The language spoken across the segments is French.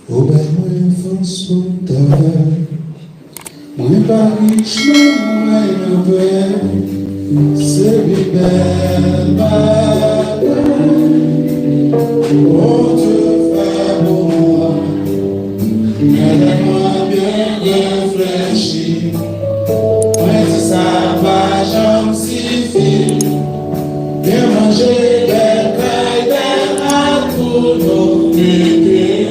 Au bel moyen force spontanée, moins pas riche, moins un peu, c'est une belle bataille. Oh, Dieu fait pour moi, aide-moi bien réfléchir. Moi, si ça va, j'en suffit. Bien manger des cailles, des à tous nos bébés.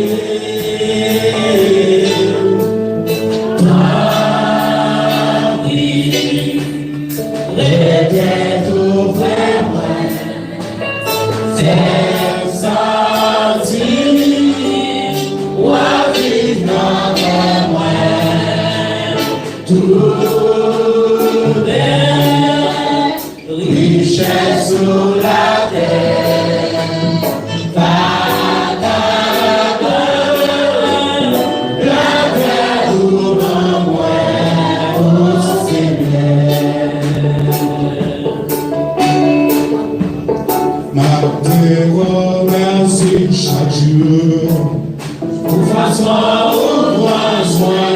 Sous la terre, la terre où moi, c'est ma te remercie chaque jour, pour façon au moins soin.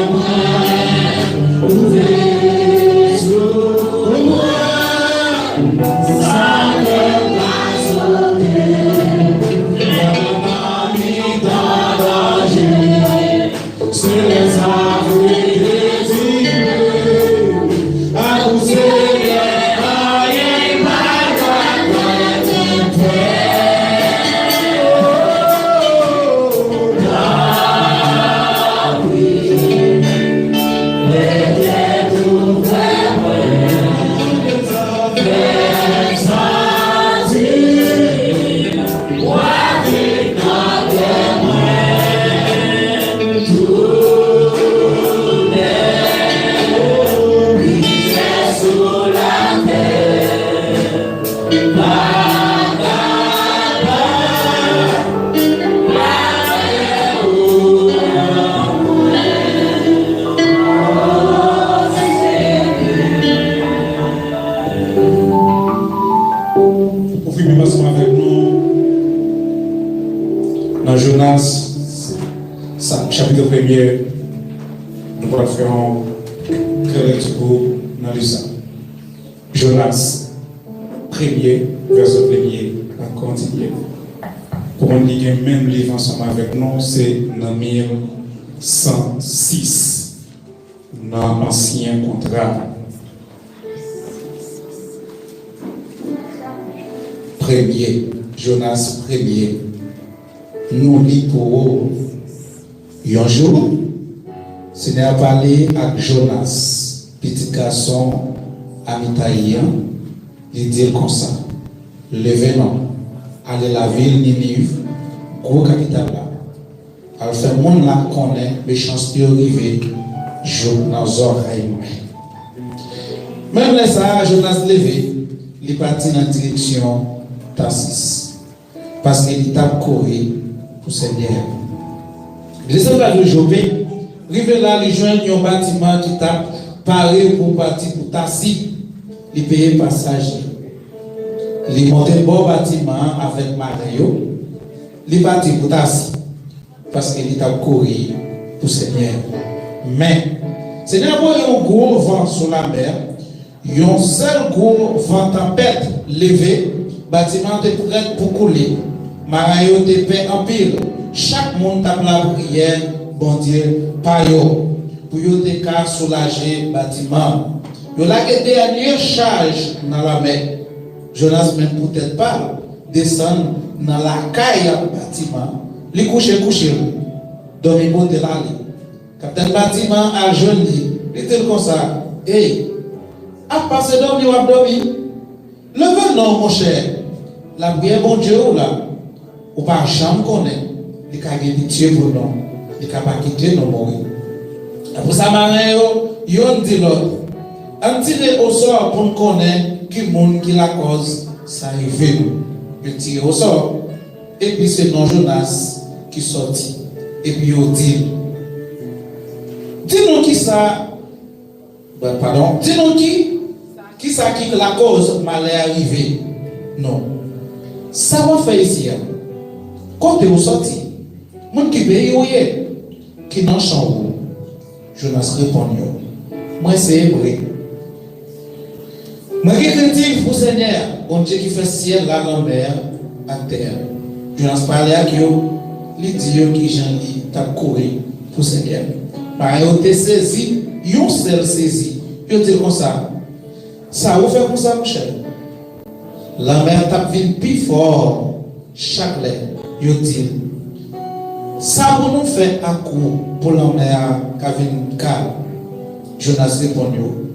Jonas, chapitre 1er, nous allons faire un lecture dans l'Isa. Jonas, 1er, verset 1er, à continuer. Pour on dit que même livre ensemble avec nous, c'est dans 1106, dans l'ancien contrat. 1er, Jonas 1er. Nous lisons pour un jour, Seigneur a parlé avec Jonas, petit garçon amitaïen, il dit comme ça, levez-nous, allez à la ville Ninive, gros capital là. Alors, ce monde là connaît, les chances de arriver, dans les oreilles. Même là, ça, Jonas levé, il est parti dans la direction Tarsis, parce qu'il t'a couru pour Seigneur. Les soldats de Jobé, arrivé là, ils joignent un bâtiment qui t'a paré pour partir pour Tarsis, ils payaient passage. Ils montaient bon bâtiment avec Mario, ils partent pour Tarsis, parce qu'il t'a couru pour Seigneur. Mais, Seigneur, il y a un gros vent sur la mer, il y a un seul gros vent tempête levé, bâtiment est prêt pour couler. Mario te paie en pile. Chaque monde tape la prière, bon Dieu, par yo. Pour yo te ka soulager bâtiment. Yo la que dernière charge dans la mer. Jonas même peut-être pas descendre dans la caille bâtiment. Li coucher. Donc il monte là. Capitaine bâtiment a jeune il était comme ça. Hey, a passé dormir ou a dormi. Levez non mon cher. La prière bon Dieu ou là. Ou pas jamais connaître, il a pitié pour nous, il n'a pas quitté nos mourir. Pour ça, il a dit l'autre, on tire au sort pour nous connaître qui monde qui la cause, ça arrive. Il tire au sort, et puis c'est non Jonas qui sortit, et puis il dit, dis-nous qui ça, pardon, dis-nous qui ça qui la cause malheur arrivé. Non, ça va faire ici. Quand tu es sorti, mon qui paye, qui n'en chambre. Jonas répond, moi c'est hébreu. Moi qui critique pour Seigneur, bon Dieu qui fait ciel, la mer, à terre. Jonas parlait à Dieu, il dit qui j'en lis, t'as couru pour Seigneur. Par exemple, tu saisi, yon seul saisi. Il dit comme ça. Ça vous fait comme ça, mon cher. La mer tape vite plus fort chaque lettre. Il dit. Ça pour nous faire un coup pour la mer qui vient calme. Jonas répond,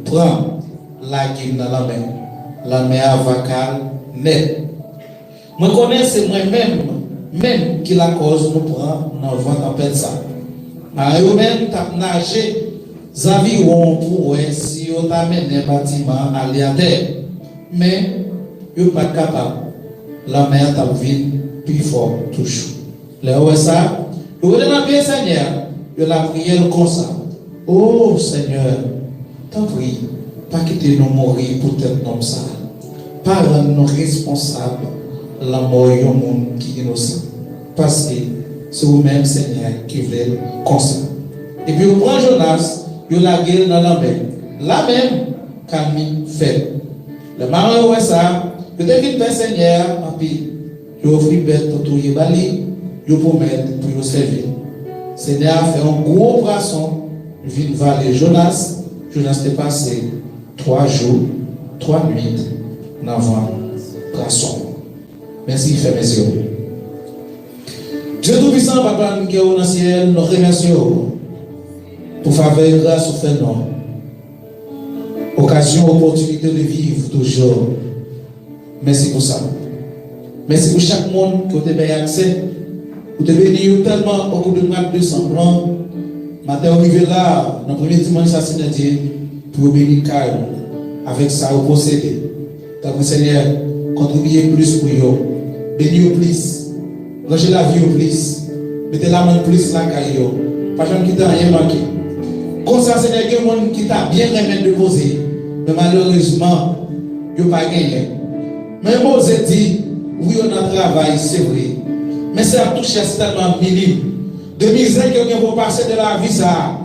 prends la guine dans la mer. La mer va calme, net. Moi connais c'est moi-même qui la cause nous prend dans le vent tempête ça. Mais vous-même t'as nagé. Zavi won pour si on t'amène un bâtiment à la terre. Mais vous pas capable. La mer t'a vite plus fort toujours. Là où est ça? Vous voulez la Seigneur. Vous la prière comme ça. Oh Seigneur, t'en prie, pas quitter nous mourir pour tel nom ça. Pas rendre nous responsables la mort du monde qui est innocent. Parce que c'est vous-même Seigneur qui veut comme ça. Et puis vous prenez Jonas. Vous la gueule dans la mer. La même Camille fait. Le marin ouais ça. Vous devez faire Seigneur. Et puis vous offrez bête autour de Bali. Vous promettez pour vous servir. Seigneur a fait un gros poisson. Vite valer Jonas. Jonas est passé 3 jours, 3 nuits dans le poisson. Merci, frères, messieurs. Dieu Tout-Puissant, Papa, nous qui sommes dans le ciel, nous remercions. Pour faveur et grâce au fait non. Occasion, opportunité de vivre toujours. Merci pour ça. Merci pour chaque monde qui a été accès. Vous avez béni tellement au cours de mois de décembre. Matin, on arrive là, dans le premier dimanche, ça c'est Dieu, pour bénir Caillou. Avec ça, vous possédez. Donc, Seigneur, contribuez plus pour vous. Bénis plus. Rangez la vie au plus. Mettez la main plus là, Caillou. Pas jamais quitter rien manqué. Comme ça, c'est des gens qui t'a bien remis de poser. Mais malheureusement, ils n'ont pas gagné. Mais Mose dit, oui, on a travail, c'est vrai. Mais ça a touché tellement minime. De misère que vous passer de la vie, ça,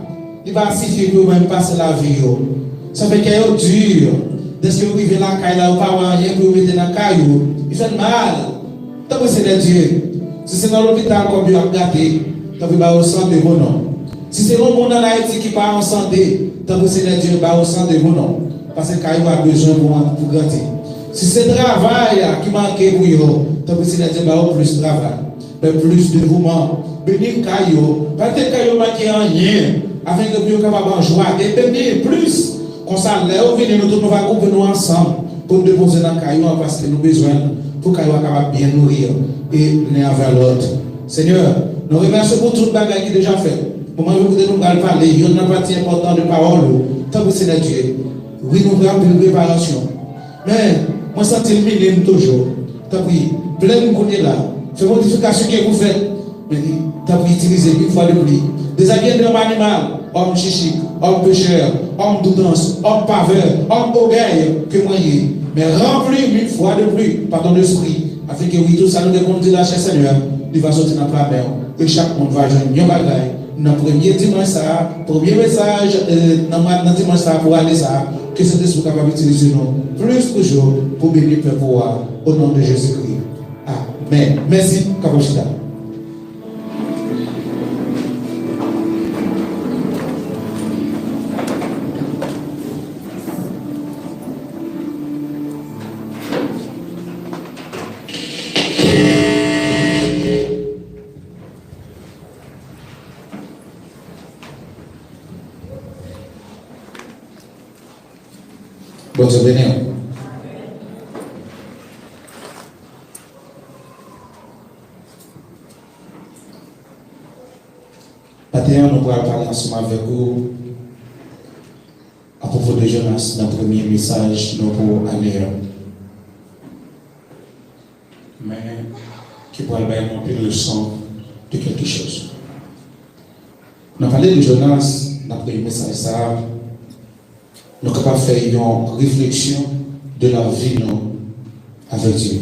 il va suffire pour même passer la vie. Ça fait qu'il est dur. Dès que vous vivez la caille, là, vous n'avez rien pour vous mettre dans la caille. Il fait mal. Tant que c'est Dieu. Si c'est dans l'hôpital qu'on peut regarder, tant que vous avez santé, bon nom. Si c'est le monde en Haïti qui part en santé, tant que c'est Dieu qui va au santé, bon non. Parce que Caillou a besoin pour grandir. Si c'est le travail qui manque pour vous, tant que c'est Dieu qui va plus de travail, plus de mouvement. Béni Caillou, parce que Caillou manque rien, afin que vous soyez capable de jouer. Et béni plus, comme ça, là, vous venez, nous va grouper nous ensemble pour déposer dans Caillou parce que nous avons besoin pour Caillou capable de bien nourrir et l'un vers l'autre. Seigneur, nous remercions pour tout le bagage qui est déjà fait. Comment vous pouvez nous parler, il y a une partie importante de parole, tant que c'est la Dieu. Oui, nous avons une préparation. Mais, moi, ça c'est minime toujours. Tant pis, plein de côté là. Faites modification que vous faites. Mais, tant pis, utilisez une fois de plus. Déshabiller de l'homme animal, homme chichique, homme pécheur, homme doudance, homme paveur, homme orgueil, que moyen. Mais remplir une fois de plus par ton esprit. Afin que oui, tout ça nous déconduise la chair Seigneur. Il va sortir dans la mer. Et chaque monde va joindre un bagage. Dans le premier dimanche, premier message, dans le dimanche, pour aller ça, que cet esprit capable d'utiliser nous plus toujours pour bénir le pouvoir au nom de Jésus-Christ. Amen. Merci, Kapochita. Bonne journée. Maintenant, nous pourrons parler ensemble avec vous à propos de Jonas, dans le premier message nous pour aller. Mais qui pourra bien monter le leçon de quelque chose. Nous avons parlé de Jonas dans le premier message. Nous sommes capables de faire une réflexion de la vie avec Dieu.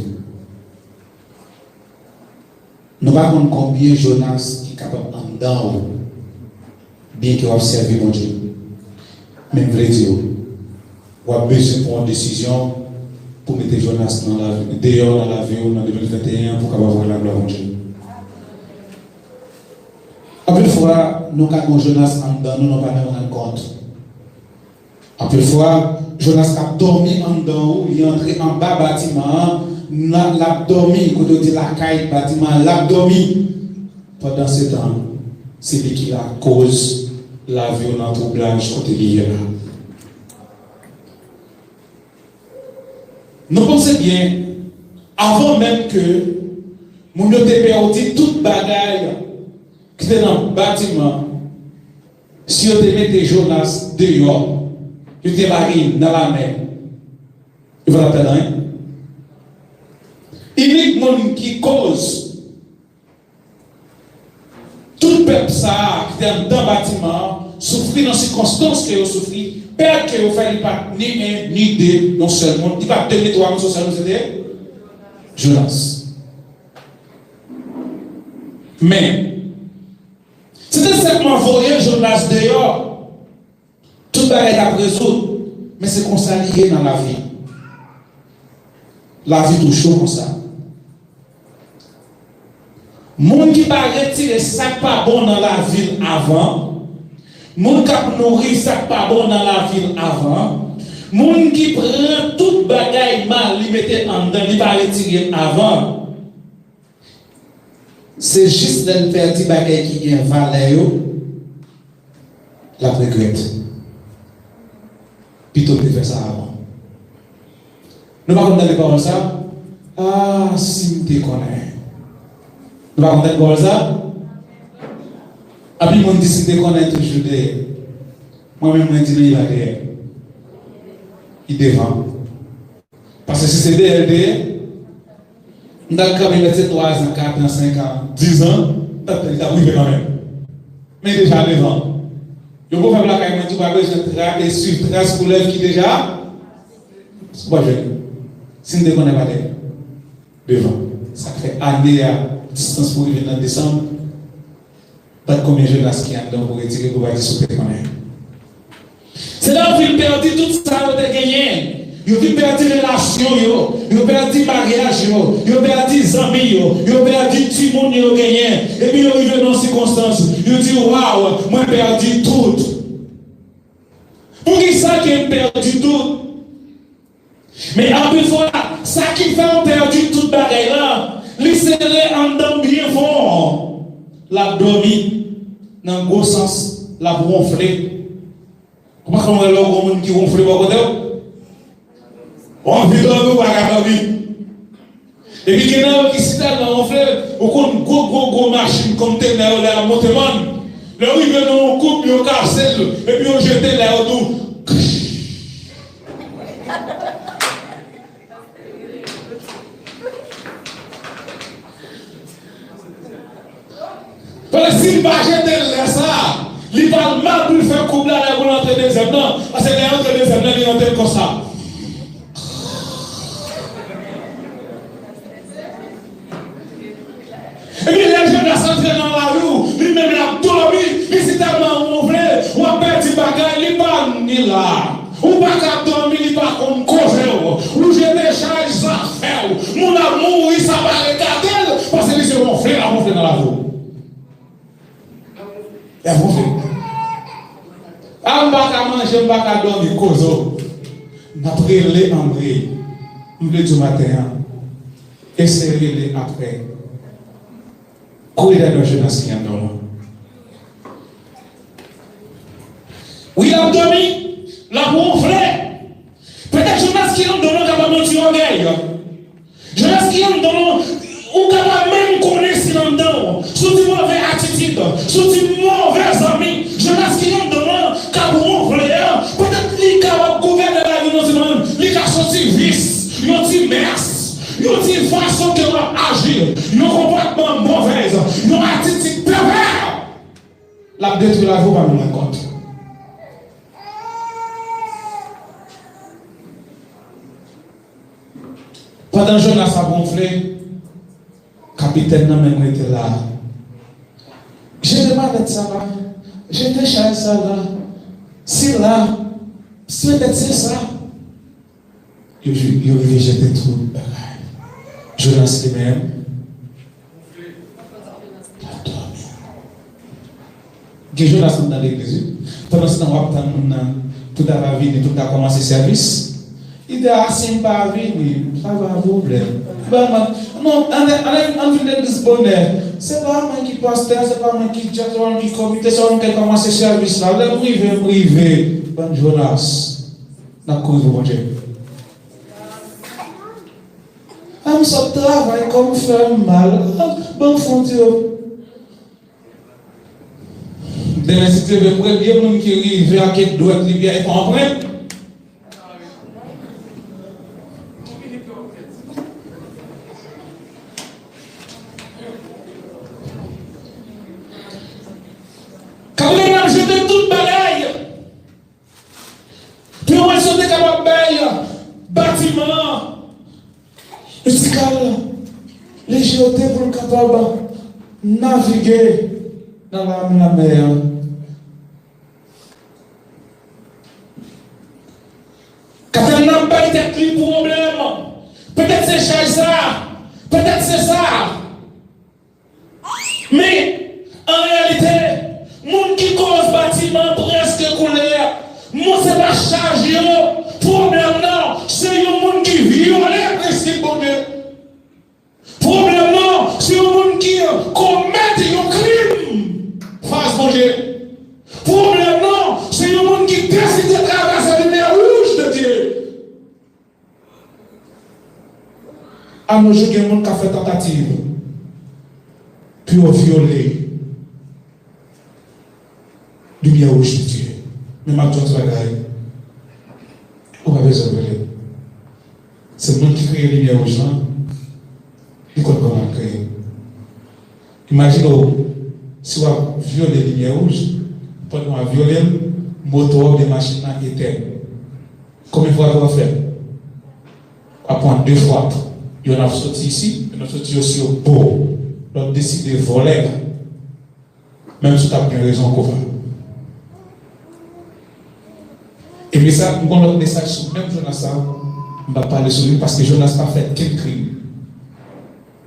Nous ne savons pas combien Jonas est capable d'en bien qu'il a servi mon Dieu. Même vrai Dieu, on a besoin pour une décision pour mettre Jonas dehors dans la vie en 2021 pour qu'il avoir la gloire de Dieu. Un peu de fois, nous avons Jonas en dedans, nous n'avons pas même compte. Un peu de fois, Jonas a dormi en dedans, il est entré en bas bâtiment, l'a dormi, quand on dit la caille bâtiment, l'a dormi. Pendant ce temps, c'est lui qui la cause la violence troublage côté lié là. Nous pensons bien, avant même que nous ayons perdu toute bagaille qui était dans le bâtiment, si on te mettait Jonas dehors, tu te maries dans la mer, il va la rien. Uniquement qui cause tout peuple ça qui est dans le bâtiment, souffrir dans les circonstances que vous souffrez, perdre que vous faites pas ni un ni deux, non seulement, il va deux, trois, non seulement, c'était Jonas. Mais, c'était simplement voyer Jonas dehors, tout le monde est à résoudre, mais c'est comme ça lié dans la vie. La vie toujours comme ça. Moun qui va retirer ça pas bon dans la ville avant, moun qui nourrir ça pas bon dans la ville avant, moun qui prend toute bagaille mal, li mette en dedans, il va retirer avant. C'est juste le petit bagaille qui est valeur, la regrette. Plutôt que de faire ça avant. Nous ne pouvons pas parler ça. Ah, si tu connais. Nous ne pouvons pas parler ça. Et puis, on dit si tu connais toujours derrière. Moi-même, je dis il a derrière. Il devant. Parce que si c'est derrière, on a quand même 3 ans, 4 ans, 5 ans, 10 ans, il a privé quand même. Mais déjà devant. Je peux faire la caille, tu vas besoin de suivre trace pour l'œuvre qui déjà. C'est pas jeune. Si on ne connaît pas devant, ça fait année à distance pour arriver en décembre. Pas combien de jeunes qui ont pour retirer pour aller sur le connaît. C'est là où il perdit tout ça, il a gagné. Il a perdu relation, il a perdu mariage, il a perdu amis, il a perdu tout le monde, il a gagné. Et puis il arrive dans ces circonstances, il dit waouh, moi j'ai perdu tout. Pour qui ça qui a perdu tout? Mais en plus, ça qui fait perdu toute bagaille là, il serait en dedans bien fort. L'abdomen, dans le gros sens, la ronflée. Comment on va le monde qui ronfle pas côté? On vit dans le bagaille. Et puis, il y a qui s'est ronflé, ou qu'on gros machine comme tel là, la montemane. Là où il vient dans un couple, il casse, et puis on jette là autour. Parce que s'il va jeter ça, il va mal pour faire couple là pour l'entrée des examens. Parce que l'entrée des examens, il entre comme ça. Et puis les jeunes sont entrés dans la rue, lui-même la dormi, il s'est tellement ouvert, ou a perdu bagaille, il va ni là. Ou pas qu'à dormir, il va comme cause, ou je décharge ça faire. Mon amour, il s'en va regarder, parce qu'il se ronfle dans la rue. Et vous faites. Ah, on va manger, on va dormir, cause. Après les André, on veut du matin, et serrer-les après. Courir dans la jeunesse qui est dans. Oui, il a dormi, la ronflé. Peut-être jeunesse qui est dans le capable de orgueil. Jeunesse qui est dans ou capable même connaître si dans dedans. Sous une mauvaise attitude, sous une mauvaise amie. Jeunesse qui est dans le capable de ronfler. Peut-être qu'il est capable de gouverner la vie dans ce monde. Il est sorti vice, il est merce. Il y a une façon de agir, il y a un comportement mauvais, il y a une attitude perverse. La détruit la vie, pas nous compte. Pendant que Jonas a gonflé, le capitaine n'a même été là. J'ai demandé ça là. J'ai déchargé ça là. C'est là. Peut-être c'est ça. Il a jeté tout. Jonas lui-même. Jonas dans l'église. Pendant ce temps, tout a vie, tout a commencé service. Il dit, assez pas venir, ça va problème. Non, on vient de bonheur. C'est pas moi qui pasteur, c'est pas moi qui jette, c'est pas moi qui comité, c'est moi qui commence le service là. Le privé, bon Jonas, n'a couru pour Dieu. On se travaille comme faire mal, bon fond Dieu. Demain, si tu veux, il y a des gens qui arrivent à quelque droite, ils viennent comprendre. Quand on a jeté toute bagaille, puis on a sauté comme un bâtiment, les jetés pour le capable naviguer dans la mer. Quand on n'a pas été pris pour problème, peut-être c'est ça, peut-être c'est ça. Mais en réalité, moun qui cause bâtiment presque couleur, moun c'est pas chargé, problème non, c'est un moun qui viole le principe de Dieu. Problème non, c'est un moun qui commet un crime face à Dieu. Problème non, c'est un moun qui décide de traverser la lumière rouge de Dieu. À nos jours, il y a un monde qui a fait tentative, puis on violé. Lumière rouge de Dieu. Mais ma tante bagaille, on va besoin de lui. C'est nous qui crée la lumière rouge là. Il connaît comment créer. Imaginez, si on viole la lumière rouge, pendant qu'on viole le moteur des machines éteint. Combien de fois on va faire? On va prendre 2 fois. Il y en a sorti ici, il y en a sorti aussi au beau. On décide de voler. Même si tu as bien raison qu'on va. Et mais ça, nous avons un message sur même Jonas, on va parler sur lui parce que Jonas n'a pas fait quel crime.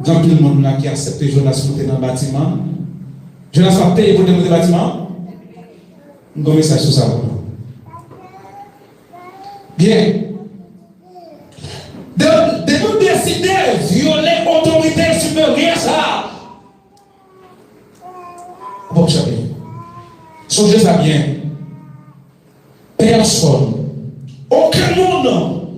Grand pile de monde qui a accepté Jonas pour dans le bâtiment. Jonas va payer pour démonter le bâtiment. Nous avons un message sur ça. Bien. De nous décider de violer l'autorité supérieure, ça. Bon, chapitre. Songez ça bien. Personne, aucun monde,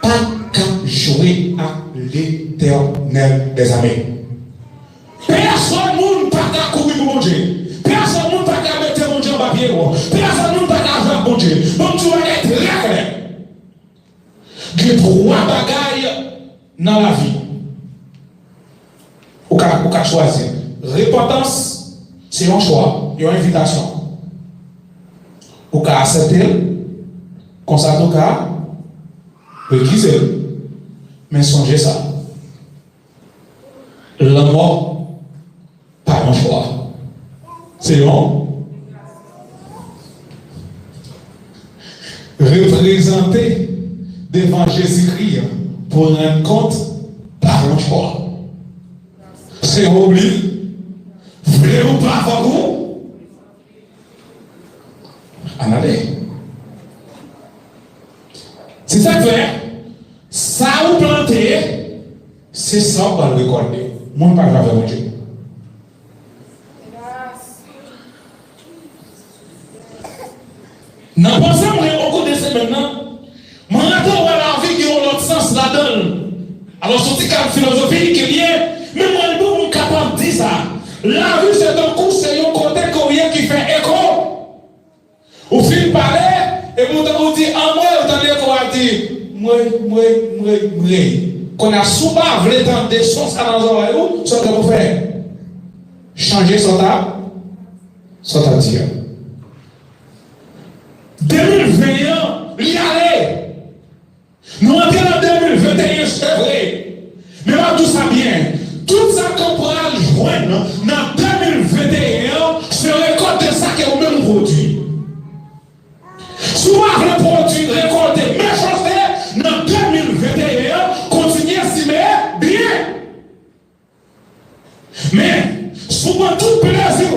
pas qu'à jouer à l'Éternel des armées. Personne monde pas qu'à courir pour mon Dieu. Personne monde pas qu'à mettre mon Dieu en papier. Personne monde pas qu'à faire mon Dieu. Mon Dieu est très clair. Il y a 3 bagailles dans la vie. Ou qu'à choisir. Repentance, c'est un choix, une invitation. Ou qu'à accepter, comme ça, tout cas, réquiser. Mais songez ça. La mort, pas un choix. C'est un représenter devant Jésus-Christ pour rendre compte, pas un choix. C'est oublié. Voulez ou pas avoir vous? En aller. C'est ça que ça vous planter, c'est ça qu'on va le recorder. Moi, je ne parle pas avec mon Dieu. Dans le passé, on est beaucoup de ces maintenant. Mon attend la vie qui a l'autre sens là-dedans. Alors, c'est une philosophie qui est liée. Mais moi, je suis capable de dire ça. La vie, c'est un coup, c'est un côté qui fait écho. Au fil parler, et vous dit, en moi, vous entendez qu'on a dit, moi. Qu'on a souvent voulu entendre des sons dans les oreilles, ce que vous faites. Changer son dire. 2021, il y allait. Nous entrons en 2021, c'est vrai. Mais moi, tout ça bien. Tout ça qu'on pourra joindre dans 2021, ce récolte de ça pas produire, récolter, mais chose dans 2021, continuer à s'y mettre bien. Mais, souvent tout plaisir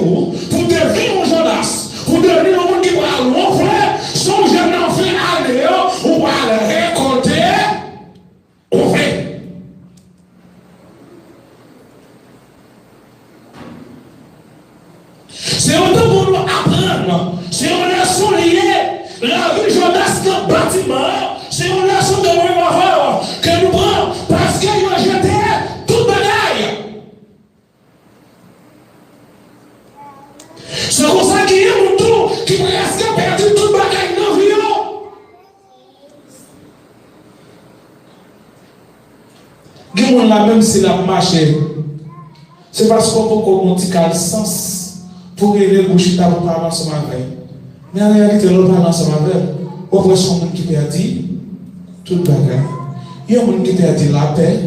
pour devenir un Jonas, pour devenir un monde qui va l'offrir, son jeune enfant aller, on va le récolter, on fait. C'est autant pour nous apprendre, c'est une relation liée, la vie Jonas dans le bâtiment, c'est une relation de mémoire que nous prenons parce qu'il a jeté toute bagaille. C'est comme ça qu'il y a un tour qui presque a perdu toute bagaille dans la vie. Il y a la même si la marche. C'est parce qu'on peut commenter le sens pour aider le boucher pour parler ensemble avec. Mais en réalité, l'on parle ensemble avec. On voit son monde qui perdit toute bagaille. Il y a un monde qui perdit la paix.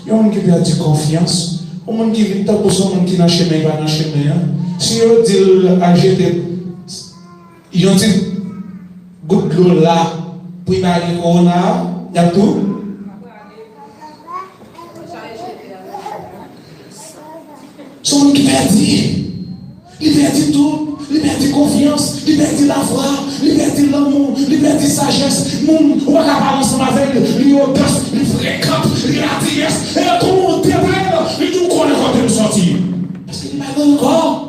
Il y a un monde qui perdit confiance. Il y a un monde qui vit pour son monde qui n'a chemin, pas dans chemin. Si on dit à jeter, ils ont dit goutte d'eau là, puis dans le corona, il y a tout. Son monde qui perdit, il perdit tout, il perdit confiance, il perdit la foi, il perdit l'amour, il perdit sagesse. On va parler ensemble avec lui, il audace, il fréquente, il attire, et tout le monde déballe, il nous connaît quand il nous sortir. Parce qu'il m'a donné encore.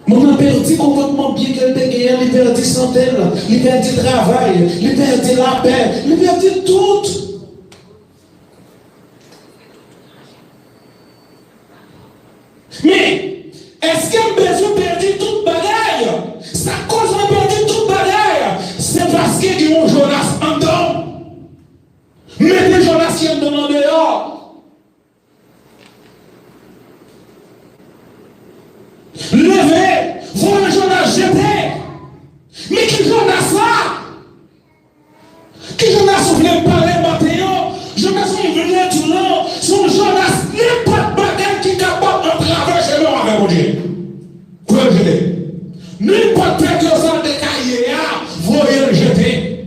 Mon a perdu complètement bien qu'elle dégaine, il perdit santé, il perdit travail, il perdit la paix, il perdit tout. Mais, est-ce qu'elle a besoin de perdre toute bagaille? Sa cause de perdre toute bagaille, c'est parce qu'il y a un Jonas en dedans. Mais des Jonas qui sont en dehors. Levez, voilà Jonas jeté. Mais qui Jonas là? Qui Jonas voulait parler matin? Jonas voulait tout long. Son Jonas n'est pas de bagage qui est capable de traverser l'homme avec mon Dieu. Vous le jeter. N'importe quel chose de cahier, vous le jeter.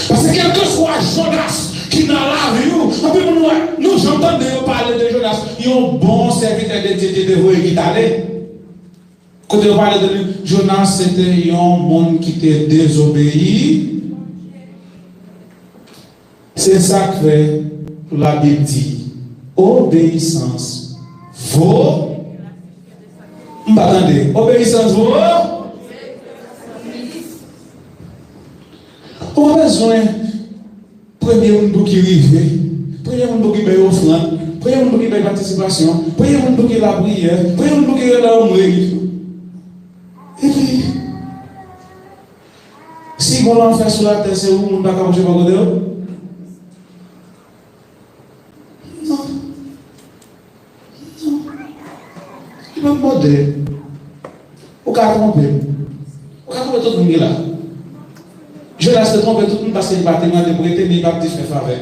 Parce que quel que soit Jonas qui dans la vie, nous entendons parler de Jonas. Il y a un bon serviteur de Dieu de vous qui t'allait. Quand on parle de Jonas, c'était un monde qui était désobéi. C'est ça que la Bible dit. Obéissance vaut. Attendez, obéissance vaut. On a besoin. Premier monde qui arrive, premier monde qui paye offrande, premier monde qui paye participation, premier monde qui la prière, premier monde qui est là au mourir. Et puis, si on l'en fait sur la terre, c'est où on ne va pas manger par côté? Non. Il va me demander. Au cas trompé. Au cas trompé tout le monde là. Je laisse le tromper tout le monde parce qu'il va témoigner de prêter, mais il va te faire faveur.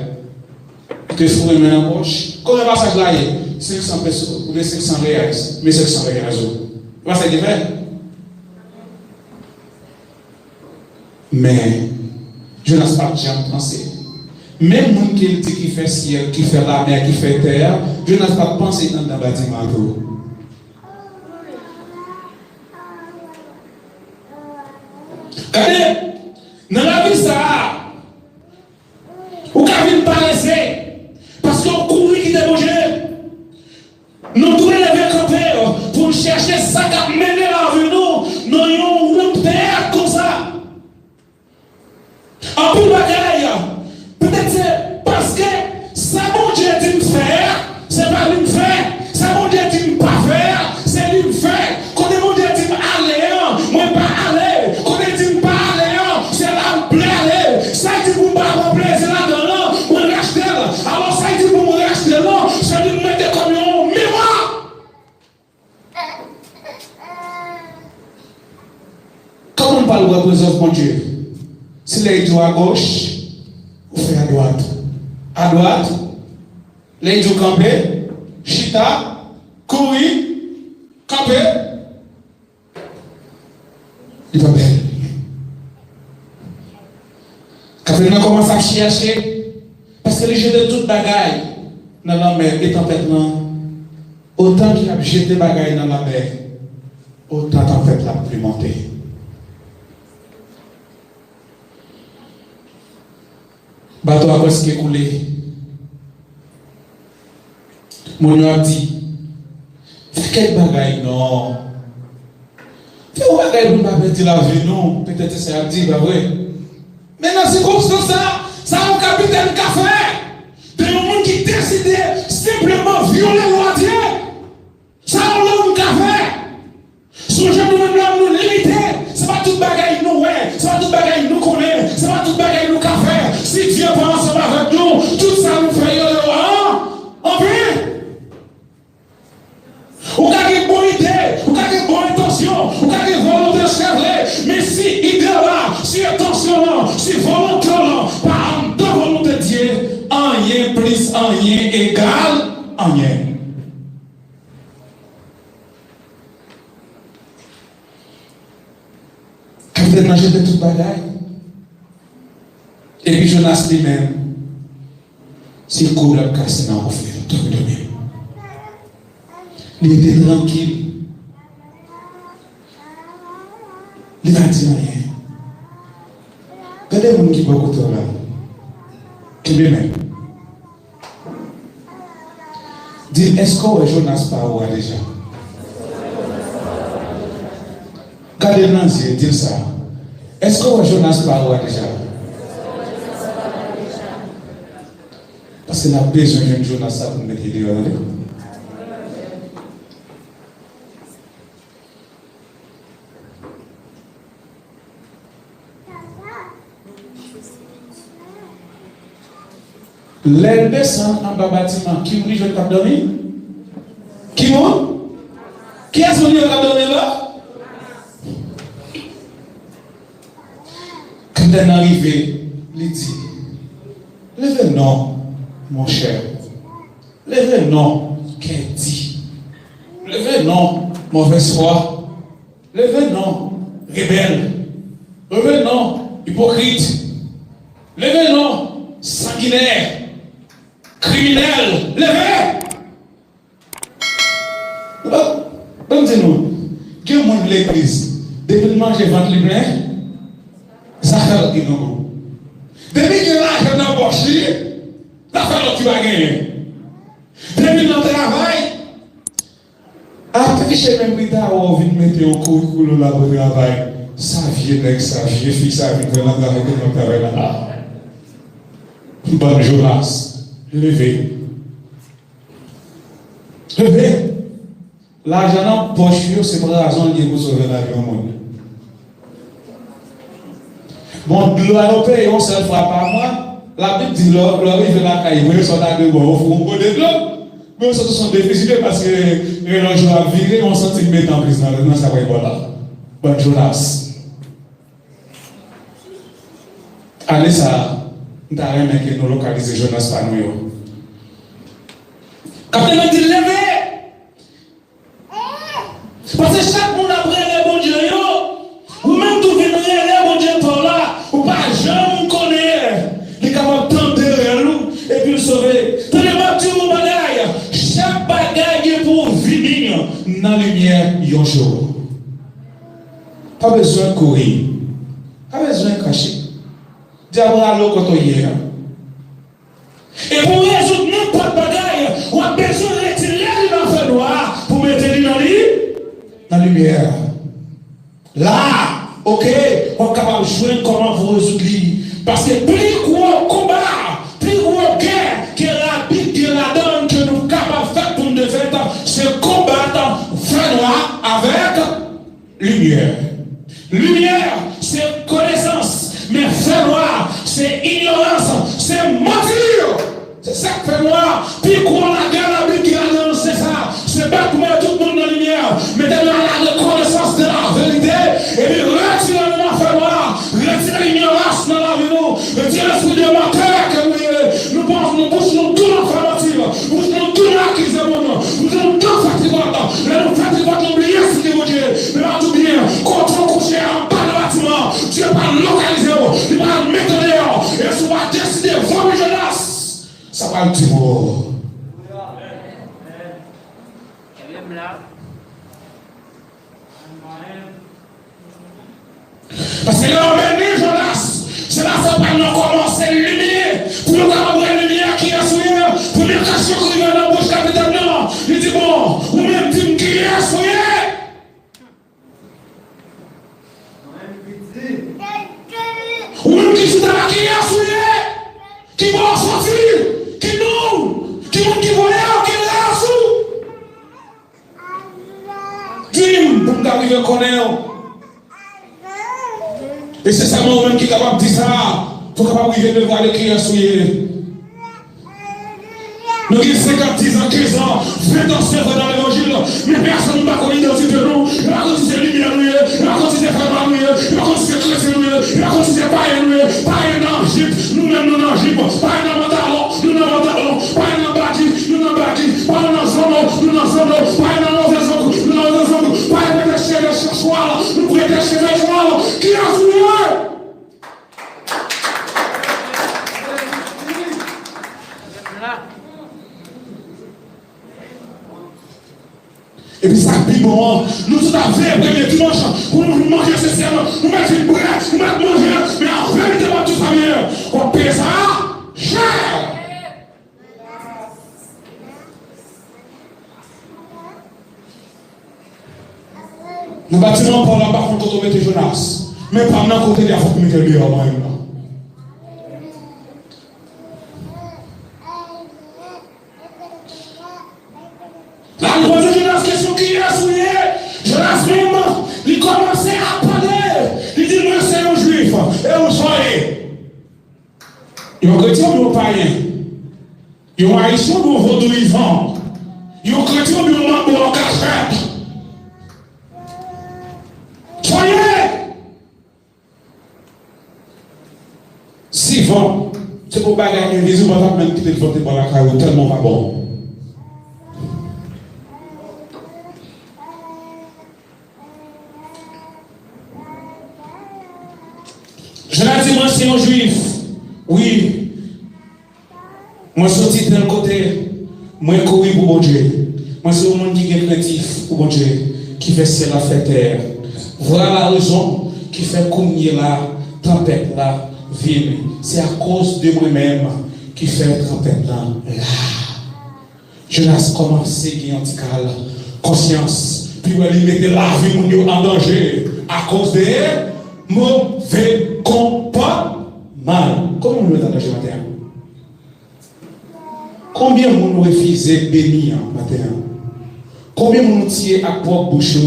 Que je trouve une en poche. Comme le passage là, 500 pesos, ou 500 réals, mais 500 réals. Vous voyez ce qu'il fait? Mais, je n'ai pas jamais pensé. Même monde qui dit qu'il fait ciel, qui fait la mer, qui fait terre, je n'ai pas pensé dans le bâtiment. Regardez, dans la vie, ça, ou qu'à venir paraître, parce qu'on court qui débouche. Nous devons lever camper pour chercher ça qui a mené la vie, nous avons une terre comme ça. En plus, peut-être c'est parce que ça, mon Dieu dit me faire, c'est pas lui me faire, ça, mon Dieu dit me pas faire, c'est lui me faire. Quand mon Dieu dit me aller, moi pas aller, quand il dit me pas aller, c'est là où aller, ça dit pour me pas plaisir là-dedans, moi racheter là, alors ça dit pour me racheter là, c'est lui me mettre comme un miroir. Quand on parle de la présence de mon Dieu, s'il est à gauche, vous faites à droite. À droite, Les jours camper, chita, courir, camper. Il va bien. Quand on commence à chercher, parce que les jeux de toute bagaille dans la mer et tempête, autant qu'il a jeté bagaille dans la mer, autant tempête l'a plus monté. Bateau a presque coulé. Mon a dit, fais quel bagaille non. Fais un bagaille pour ne pas perdre la vie, non. Peut-être c'est à dire, bah vrai. Mais dans ces circonstances, ça a un capitaine qui a fait. De monde qui décide simplement violer la loi de Dieu. Ça a un homme qui a fait. Ce genre de monde nous limiter. Ce n'est pas toute bagaille nous, ouais. Ce n'est pas toute bagaille nous connaît. Ce n'est pas toute bagaille nous qui a fait. Si Dieu prend ensemble avec nous, tout ça nous fait violer la loi. On peut. Ou avez une bonne idée, ou avez une bonne intention, ou avez une volonté chevée, mais si idée là, si intention là, si volonté là, par de volonté de Dieu, rien plus, rien égal, rien. Quand vous êtes mangé de toute bagaille, et puis Jonas lui-même, s'il court la casse dans le feu, tout le monde. Il était tranquille. Il n'a dit rien. Regardez les gens qui vont côté là. Qui m'aiment. Dis, est-ce qu'on est Jonas par où déjà? Regardez les gens, dis ça. Est-ce qu'on est Jonas par où déjà? Parce qu'il a besoin de Jonas pour mettre les dehors. Les descendent en bas bâtiment. Qui mourit, je vais t'abdonner? Qui mourit? Qui est-ce qui va t'abdonner là? Quand elle est arrivée, il dit, levez non, mon cher. Levez non, qu'elle dit. Levez non, mauvaise foi. Levez non, rebelle. Levez non, hypocrite. Levez non, sanguinaire. Criminel, levez! Dis-nous, qui est le monde de l'église? Depuis le manger ventre libre, ça fait le nous. Depuis que l'argent n'a pas chier, ça fait le qui va gagner. Depuis le travail, après que même plus tard, on vient mettre un coup de là pour travail. Ça vient avec ça, vieille fille, ça vient vraiment avec le travail là. Bonne Jonas. Levez. Levez. L'argent dans poche, c'est pour la raison de vous sauver la vie au monde. Bon, l'eau paye, on se fera par moi. La Bible dit, l'eau arrive la caille, vous sont à deux bords, vous vous de l'eau. Mais on sont déficitaires parce que le jour à virer, on s'en met en prison dans sa voie là. Bonne Jonas. Allez, ça. Nous avons que nous localiser Jonas par nous. Quand il dit lever, parce que chaque monde a pris les bons dieux, ou même tout venir les bons dieux par là, ou pas jamais connaître, il est capable de tendre derrière nous et puis le sauver. Tenez-moi tout mon bagaille, chaque bagaille pour venir dans la lumière un jour. Pas besoin de courir, pas besoin de cacher. Diable à l'eau quand on y est. Et pour résoudre n'importe bagaille, on a besoin de retirer dans le feu noir pour mettre dans la lumière. Là, ok, on est capable de jouer comment vous résoudre. Parce que plus gros combat, plus gros guerre que la Bible qui la donne, que nous sommes capables de faire pour nous faire, c'est combattre feu noir avec lumière. Lumière, c'est connaissance. Mais feu noir, c'est ignorance, c'est mentir. C'est ça que fait noir. Puis qu'on a gagné la Bible qui a donné, c'est ça. C'est pas pour mettre tout le monde dans la lumière. Mettez-le à la reconnaissance de la vérité. Et puis retirez-le dans le feu noir. Retirez l'ignorance dans la vie. Le Dieu l'esprit de ma terre que nous pensons, nous poussons tout l'informative, nous poussons tout l'acquisition, nous sommes tout fatigants, nous fatigants d'oublier ce que vous dites, mais là tout bien, quand on couche en bas de bâtiment, Dieu va localiser, il va mettre dehors, et ça va décider, vendre jeunesse, ça va le dire. Parce que là, on est Jonas. C'est là que nous commençons à l'illuminer. Pour nous avoir une lumière qui est souillée. Pour nous cacher qu'on est dans la bouche capitaine. Il dit bon, ou même dit qui est souillé. Ou même qui est là qui est souillé. Qui va sortir. Qui nous. Qui voyait, qui est sous. Dis-moi, pour nous arriver à connaître. Et c'est ça moi-même qui est capable de dire ça. Pour capable de voir les clients souillés. Nous avons 50, 10 ans, 15 ans, 20 ans servent dans l'évangile, mais personne ne va connaître l'identité de nous. Il va continuer lumière, il va continuer frère, il va continuer chrétien, il va continuer païen, païen dans l'Égypte, nous-mêmes nous dans l'Égypte, païen dans Mantalon, nous dans Mantalon, païen dans Baki, nous dans Baki, païen dans Zono, nous dans Zono, païen dans Novezongo, nous dans Novezongo, païen dans les cherchoirs, nous pouvons être cherchoirs, qui a joué? Et puis ça dit bon, nous tout à fait, premier dimanche, pour nous manger ce serment, nous mettons une brèche, nous mettons manger, mais en vérité, toute famille, on paie ça cher. Nous bâtiment par là-bas, quand on met Jonas, mais pas maintenant côté de la faute, mais que lui, on va y là, nous posons Jonas question qui est souillé. Jonas même, il commençait à parler. Il dit, moi c'est un juif, et on soyez. Il y a un chrétien ou un païen. Il y a un haïtien ou un vaudouisant. Il y a un chrétien ou un membre en cachette. Soyez. Si bon, c'est pour bagarrer invisible, on va même quitter le voter par la caille, tellement pas bon. Je l'ai dit, moi, c'est un juif. Oui. Moi, je suis sorti d'un côté. Moi, je suis pour bon Dieu. Moi, c'est un monde qui est créatif pour bon Dieu. Qui fait cela, fait terre. Voilà la raison qui fait comme la tempête là, vient. C'est à cause de moi-même qui fait la tempête là. Je laisse commencer à gagner conscience. Puis, il mettait la vie en danger à cause de mauvais comportement. Comment nous mettons en danger matin? Combien nous refusons bénir matin? Combien nous tirons à propre bouche?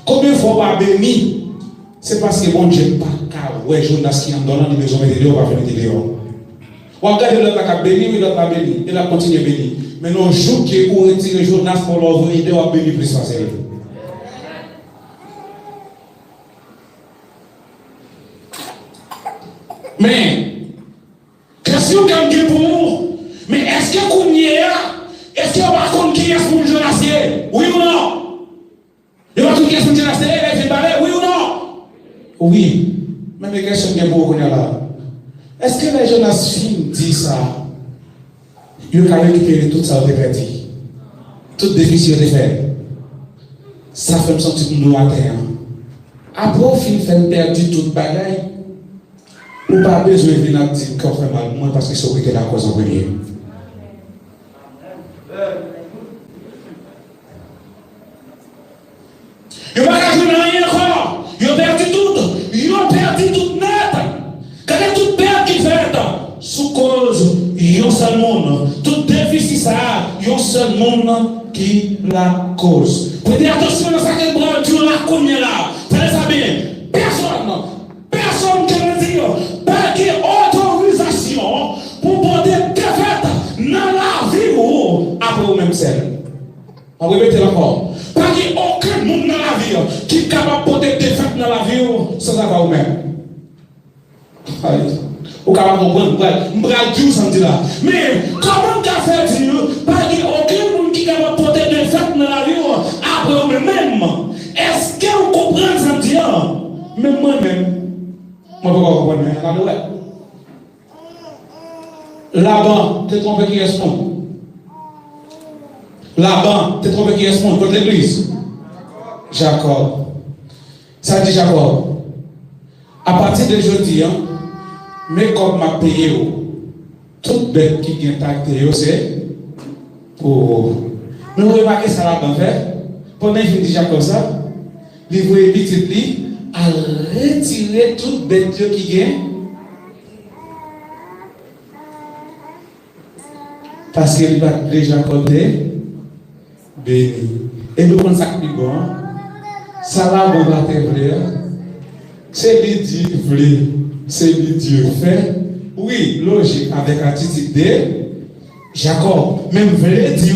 Combien de fois pas béni? C'est parce que bon Dieu pas qu'à ouais Jonas qui en donnant des maisons et on va faire des léons. On regarde l'autre qui a béni, mais l'autre pas béni. Il a continué à bénir. Mais non, jour qui pour retirer Jonas pour l'ouvrir, il doit bénir plus facile. Mais, question qu'on dit pour vous, mais est-ce que vous y est? Est-ce que vous racontez qui est pour Jonas? Oui ou non? Il va tout qui est pour Jonas? Il fait parler, oui ou non? Oui. Même les questions que vous connaissez là. Est-ce que les Jonas films disent ça? Ils ont récupéré tout ça au perdu. Tout déficit au fait. Ça fait me sentir nous à terre. Après, au film, fait perdu toute bagaille. Ou pas besoin de venir dire qu'on fait mal, moi parce que c'est la cause en premier. Il va rajouter rien encore. Il a perdu tout. Il a perdu tout net. Quelle est toute perte qu'il fait? Sous cause, il y a un seul monde. Tout déficit, ça, il y a un seul monde qui la cause. Prêtez attention à ça que le Dieu la connaît là. Tenez ça bien. Personne qui veut dire, pas qu'il y ait autorisation pour porter défaite dans la vie ou après vous-même seul. On répète encore. Pas qu'il y ait aucun monde dans la vie qui est capable de porter défaite dans la vie sans avoir vous-même. Vous pouvez comprendre, je vais dire ça là. Mais comment tu as fait dire, pas aucun monde qui a porté de fait dans la vie après moi-même. Est-ce que vous comprenez ça dire? Même moi-même, je ne peux pas comprendre. Là-bas, tu es trompé qui répond. Là-bas, tu es trompé qui répond contre l'église. Jacob. Ça dit Jacob. À partir de aujourd'hui, mais comme m'a payé, toute bête qui vient tacter, c'est pour. Nous remarquons ça là-bas, pendant que je dis Jacob ça, il faut éviter à retirer toute bête qui vient. Parce qu'il va déjà côté béni. Et nous prenons ça qui bon. Ça va bon la terre vraie. C'est lui Dieu vrai. C'est lui Dieu fait. Oui, logique, avec l'attitude de Jacob. Même vrai Dieu.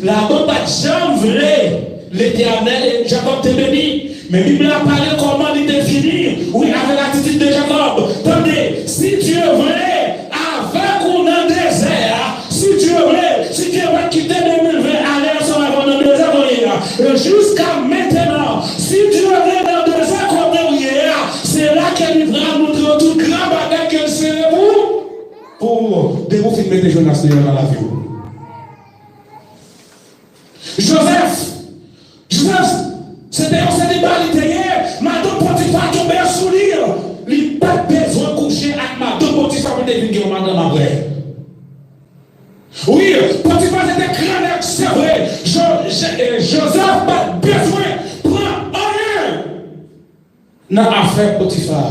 La bonne jamais vrai. L'éternel, Jacob te béni. Mais Bible a parlé comment il définit. Oui, avec l'attitude de Jacob. Attendez, si Dieu vrai, avec ou dans le désert, si Dieu veut, si Dieu va quitter 2020, aller sur la voie dans le désert, jusqu'à maintenant, si Dieu veut dans le désert comme hier, c'est là qu'il va nous montrer tout grand bagage que c'est pour démoufler mettre Jonas dans la vie. Joseph, c'était un célibataire hier, madame Potiphar tombé sous lui, il n'a pas besoin de coucher avec madame Potiphar pour devenir madame après. Oui, Potiphar était grand, c'est vrai. Joseph n'a pas besoin de prendre rien dans l'affaire Potiphar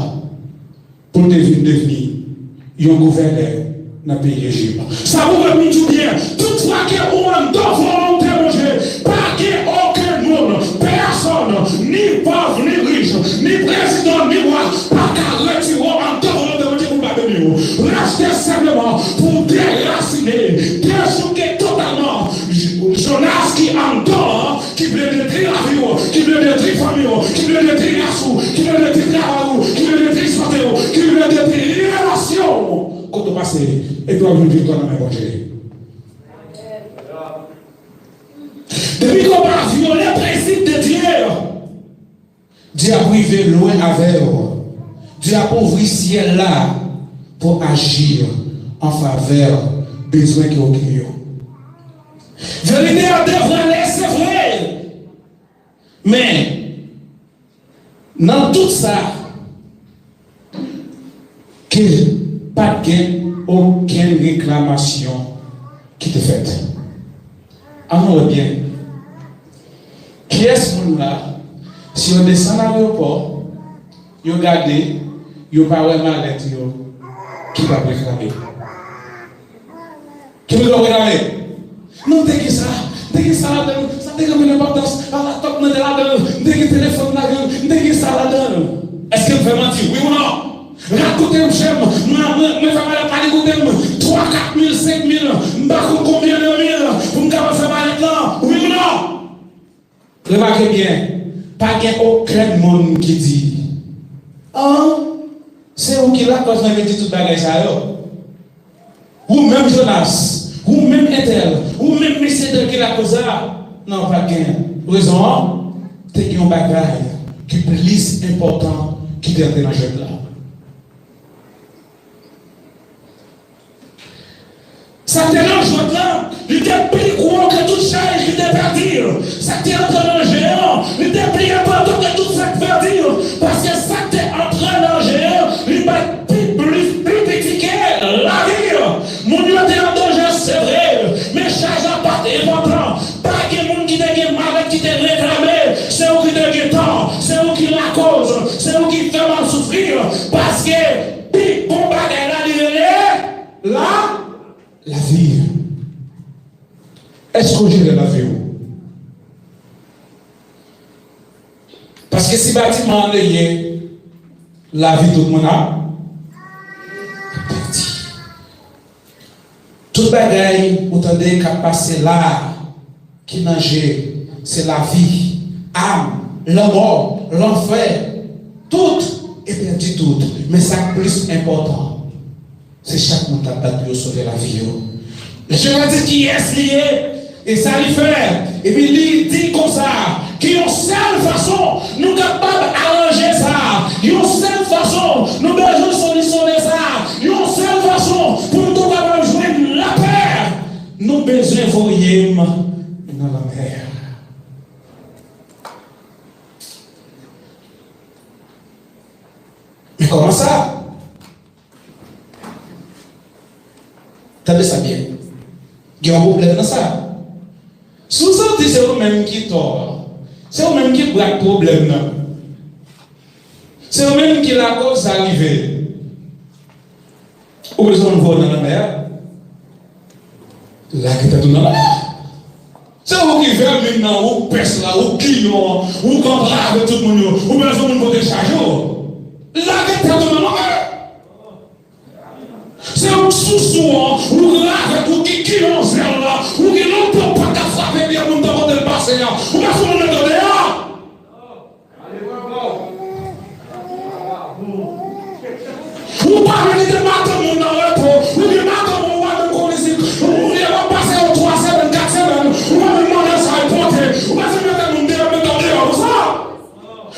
pour devenir un gouverneur dans le pays d'Égypte. Ça vous remet tout bien. Toutefois qu'on doit volontaire manger, pas aucun monde, personne, ni pauvre, ni riche, ni président, ni roi, pas qu'à retirer en temps volontaire manger pour pas venir. Restez simplement pour déraciner, désouquer totalement Jonas qui entend, qui veut détruire la vie, qui veut détruire la famille, qui veut détruire la sou, qui veut détruire la roue, qui veut détruire la santé, qui veut détruire la relation. Quand on passe, et puis on veut victoire dans mes projets. Depuis qu'on va violer le principe de Dieu, Dieu a privé loin avec eux. Dieu a pauvri ciel là pour agir en faveur des besoins qui ont créé. Vérité en devrait c'est vrai. Mais dans tout ça, qu'il pas aucune réclamation qui te fait. Alors bien, qui est ce monde-là? Si on descend à l'aéroport, vous regardez, vous parlez mal qui va réclamer. Qui va réclamer? Non, dès que ça là-dedans, ça dégaine l'importance, à la top là-dedans, dès que téléphone là-dedans, dès que ça là-dedans. Est-ce que vous pouvez mentir? Oui ou non? Racontez-moi, j'aime, moi, je pas écouter 3, 4 000, 5 000, je ne sais pas combien de mille, pour me faire mal là, oui ou non? Remarquez bien, pas qu'il y ait aucun monde qui dit, c'est vous qui la cause de dit tout bagage ça, ou même Jonas, ou même Ethel, ou même Messieurs qui la cause ça, non, pas qu'il raison, c'est qu'il y a un bagage qui est plus important qui est dans le jeu là. Ça te range là, il était plus gros que tout ça et il était perdu. Ça te rentre dans le géant, il était plus important que tout ça te perdu. Parce que ça te rentre dans le géant, il va plus petit que la vie. Mon Dieu était en danger, c'est vrai, mais charge à part important. Pas que monde qui te mal, qui te réclamé, c'est vous qui te temps, c'est vous qui la cause, c'est vous qui fait mal souffrir. Parce que, puis, bon bagage là, la vie. Est-ce qu'on gère la vie? Parce que si le bâtiment est la vie, tout le monde a perdu. Tout bagaille, vous entendez qu'à passer là, qui nage, c'est la vie, âme, la mort, l'enfer, tout est perdu, tout. Mais ça plus important. C'est chaque monde qui a battu pour sauver la vie. Je vais dire qui est lié. Et ça lui fait. Et puis il dit comme ça. Qu'il y a une seule façon. Nous sommes capables d'arranger ça. Il y a une seule façon. Nous devons solutionner ça. Il y a une seule façon. Pour nous capables de jouer la paix. Nous besoin voyer dans la mer. Mais comment ça? T'as ça bien. Il y a un problème dans ça. Sous ça, c'est vous-même qui tort. C'est vous-même qui braque le problème. C'est vous-même qui la cause arrivée. Où besoin de voir dans la mer? Là, qui t'a tout dans la mer. C'est vous qui faites maintenant, ou pèse là, ou client, ou contrat avec tout le monde, ou besoin de voter chaque jour. Là, qui t'a tout dans la mer. C'est un sous-souan, ou là, ou qui l'ont zèle là, ou qui l'ont pas qu'à frapper bien mon temps de passer là, ou pas son nom de là. Ou pas venir de matin mon dans le pot, ou de matin mon roi de connaissance, ou il va passer au 3 semaines, 4 semaines, ou va me demander ça et porter, ou va se mettre mon débat de dehors, ça.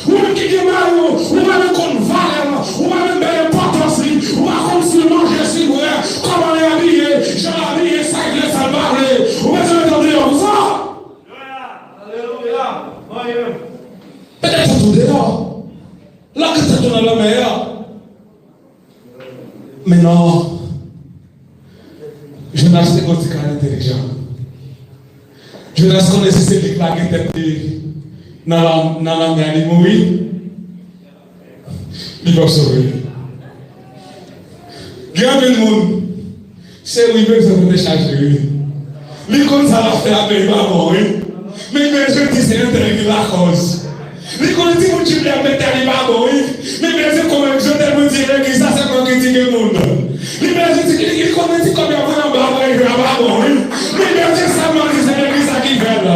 Ou même qui est mal, ou va me qu'on valeur, ou va me donner importance, ou va comme si manger si vous comment on est habillé, j'ai habillé ça et laisse à parler, ou va se mettre dehors, ça. Alléluia. Peut-être tout dehors. Là que ça tourne à la mer. Mais non. Jonas était un intelligent. Jonas connaissait ce qui là qui était dans la mer, il mourit. Il va sauver. Regardez le monde. C'est où il veut se décharger. Il comme ça va faire avec ma mort. Mais je dis c'est un la cause. Les collectifs où tu viens mettre les babos, mais c'est comme je te dirais que ça c'est pour critiquer le monde. Les il connaît combien de fois on va faire babos, mais ça m'a dit c'est l'église qui fait là.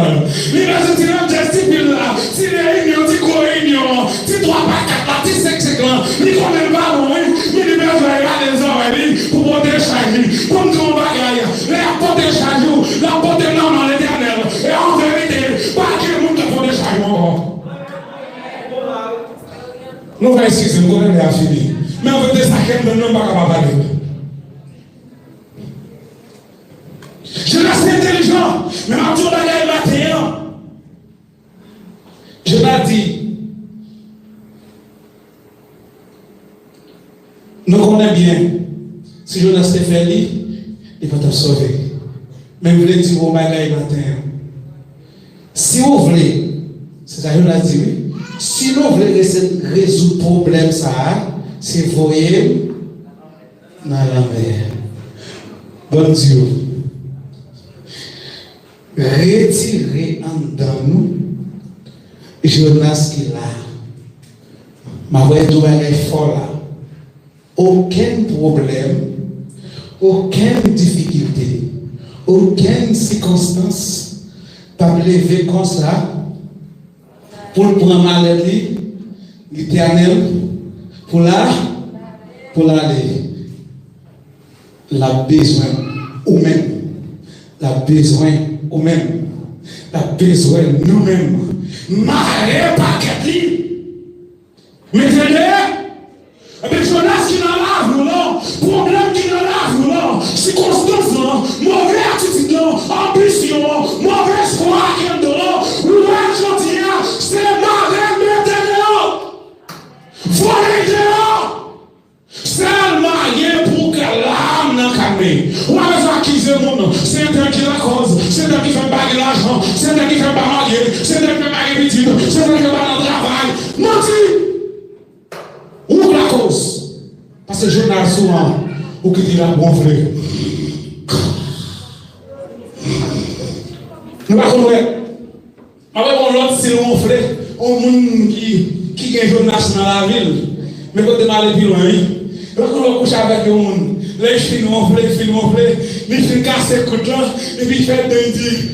Les tu n'as gesticule là, si les réunions, tu co-réunions, tu dois pas quatre, tu sais que c'est grand. Les connaît le babos, mais les besoins regarder les oreilles pour porter charge, pour nous on va gagner. Les porter charge, la porter non dans l'éternel. Et en vérité, pas que le monde te porte charge encore. Nous allons excuser, nous allons fini. Mais on veut dire ça qu'on ne peut pas parler. Je reste intelligent, mais ma tour d'ailleurs est matin. Je l'ai dit. Nous connaissons bien. Si je reste fait, il va te sauver. Mais vous voulez dire vos bagailles matin. Si vous voulez, c'est ça que je l'ai dit, oui. Si vous voulez résoudre le problème, c'est voyer dans la mer. Bon Dieu. Retirez en dedans nous Jonas qui est là. Ma voix est fort là. Aucun problème, aucune difficulté, aucune circonstance pas lever comme ça. Pour prendre maladie, l'éternel, pour l'aller. La besoin ou même. La besoin ou même. La besoin nous-mêmes. Marre pas qu'elle mais mais Jonas qui n'a pas vu là, problème qui n'a pas vu là, circonstance là, mauvaise attitude là, ambition, mauvaise foi qui est là, mauvaise gentillesse, c'est marre maintenant. Voilà là. C'est marié pour que l'âme n'a calmé. On a besoin d'acquiser le monde. C'est un qui la cause, c'est un qui fait baguer l'argent, c'est un qui fait pas marier, c'est un qui fait baguer l'étude, c'est un qui fait pas le travail. Menti. Où la cause? Parce que Jonas souvent, ou qui dit la gonflé. Nous ne pouvons pas. Avec l'autre, c'est gonflé. On monde qui est Jonas dans la ville. Mais quand tu es allé plus loin, quand on couche avec le monde, les filles gonflés, les filles cassent le côté et puis ils font des dits.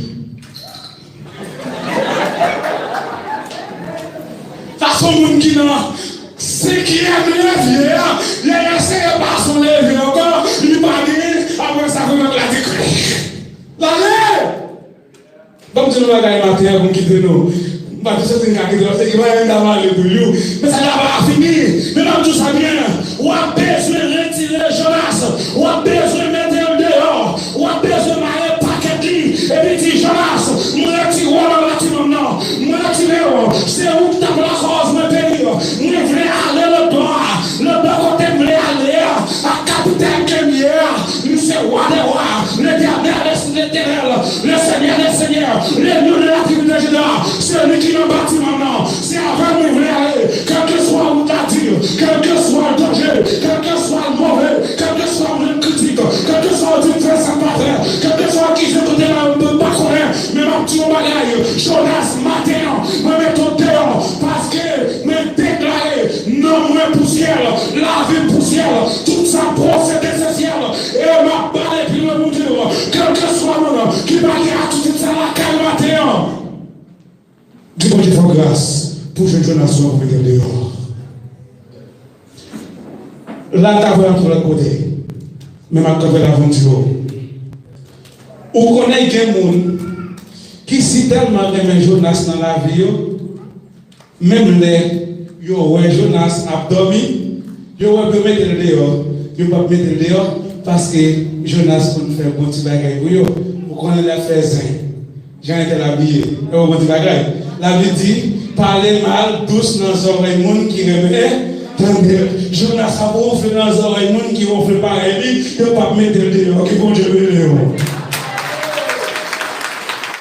Façon monde qui n'a C'est qui aime lever, il a essayé par son lever encore, il va dire, après ça, vous la décret. Allez! Donc, tu nous vas gagner matin pour quitter nous. Bah, tu sais, c'est qu'il va y avoir le boulot. Mais ça n'a pas fini. Mais même tout ça bien. On a besoin de retirer Jonas. On a besoin de mettre un dehors. On a besoin de mettre un paquet de lit. Et puis, Jonas, nous retirons dans la bâtiment. Nous retirons. C'est où tu as la cause, mon pays. Nous voulons aller le bas côté, nous voulons aller à Capitaine Kemier. Nous sommes roi des rois. L'éternel, le Seigneur des seigneurs. Les lieux de l'activité générale. C'est lui qui le bâtiment, non. C'est avant nous voulons aller. Quel que soit où t'as dit, quel que soit le danger, quel que soit le mauvais, quel que soit le critique, quel que soit le fait sans pas faire, quel que soit qui se côté là, on ne peut pas connaître, mais ma petite bagaille, Jonas, matin, me mets au dehors, parce que me déclarer, non, moi poussière, la vie poussière, tout ça pour c'est essentiel, et ma balle, puis le monde, quel que soit le monde, qui va y avoir tout ça là, quel matin. Dis bon Dieu pour grâce pour que Jonas soit pour venir dehors. Là, tu as entre le côté. Mais ma café l'aventure. Ou connaît des gens qui si tellement aiment Jonas dans la vie, même les Jonas a dormi, ils vont mettre le dehors. Ils vont mettre le dehors parce que Jonas peut faire un petit bagage pour eux. Vous connaissez la fête. J'ai été habillé. Et vous petit bagage. La Bible dit, parlez mal, douce dans les oreilles, monde qui remet. Jonas a beau faire dans les oreilles, monde qui vont faire pareil, ils ne vont pas mettre le dehors, qui vont jouer le dehors.